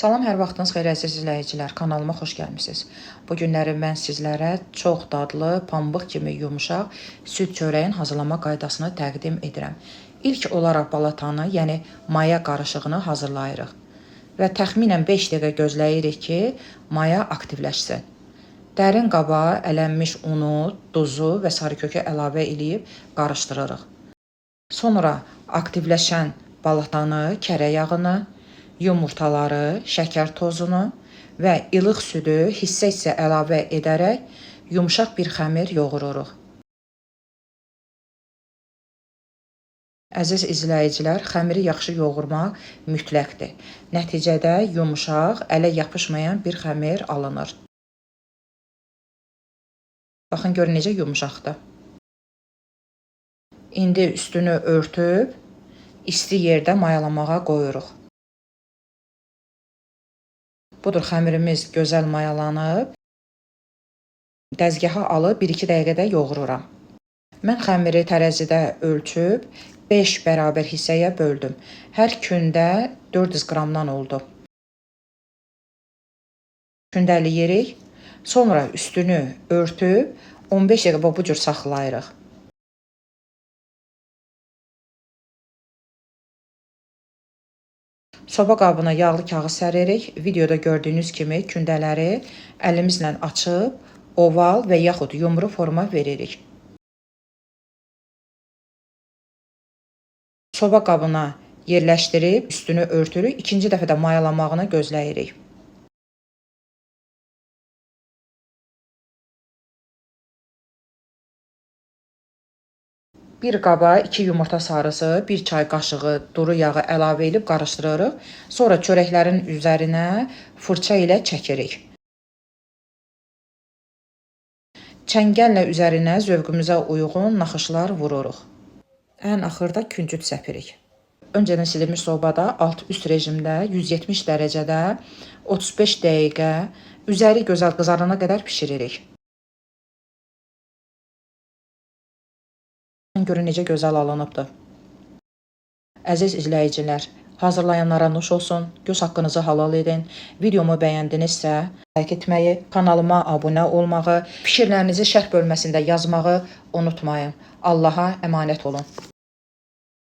Salam, hər vaxtınız xeyir əziz izləyicilər. Kanalıma xoş gəlmisiniz. Bu günləri mən sizlərə çox dadlı, pambıq kimi yumuşaq süd çörəyin hazırlama qaydasını təqdim edirəm. İlk olaraq balatanı, yəni maya qarışığını hazırlayırıq və təxminən 5 dəqiqə gözləyirik ki, maya aktivləşsin. Dərin qaba ələnmiş unu, duzu və sarıkökü əlavə edib qarışdırırıq. Sonra aktivləşən balatanı, kərə yağını, yumurtaları, şəkər tozunu və ilıq südü hissə-hissə əlavə edərək yumuşaq bir xəmir yoğururuq. Əziz izləyicilər, xəmiri yaxşı yoğurmaq mütləqdir. Nəticədə yumuşaq, ələ yapışmayan bir xəmir alınır. Baxın, görün necə yumuşaqdır. İndi üstünü örtüb, isti yerdə mayalamağa qoyuruq. Budur, xəmirimiz gözəl mayalanıb. Dəzgaha alıb 1-2 dəqiqədə yoğururam. Mən xəmiri tərəzidə ölçüb 5 bərabər hissəyə böldüm. Hər kündə 400 qramdan oldu. Kündəliyirik. Sonra üstünü örtüb 15 dəqiqə bu cür saxlayırıq. Soba qabına yağlı kağız səririk. Videoda gördüyünüz kimi kündələri əlimizlə açıb, oval və yaxud yumru forma veririk. Soba qabına yerləşdirib, üstünü örtürük. İkinci dəfə də mayalamağını gözləyirik. Bir qaba 2 yumurta sarısı, 1 çay qaşığı duru yağı əlavə edib qarışdırırıq. Sonra çörəklərin üzərinə fırça ilə çəkirik. Çəngəllə üzərinə zövqümüzə uyğun naxışlar vururuq. Ən axırda küncüt səpirik. Öncədən silinmiş sobada alt-üst rejimdə 170 dərəcədə 35 dəqiqə üzəri gözəl qızarana qədər bişiririk. Görün necə gözəl alınıbdır. Əziz izləyicilər, hazırlayanlara nuş olsun, göz haqqınızı halal edin. Videomu bəyəndinizsə, like etməyi, kanalıma abunə olmağı, fikirlərinizi şərh bölməsində yazmağı unutmayın. Allaha əmanət olun.